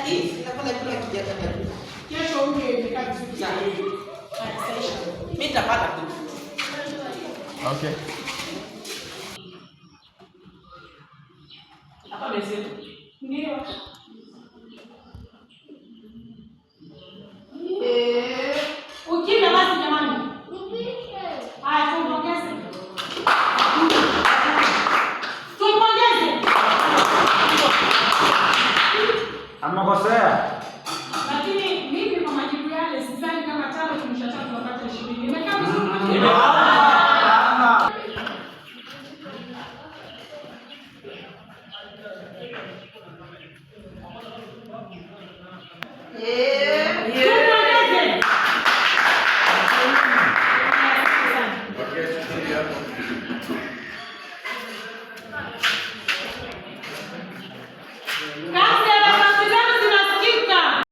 hii sitafanya kila kijana tatu. Kesho ungeenda vizuri sana. Mimi nitapata tu. Okay. Hapa mezani. Ndio. Ukimya basi jamani. Haya tuongeze. Amekosea. Lakini mimi kwa majibu yale sidhani kama 5 jumlisha 3 tunapata 20. Nimekaa vizuri. Eh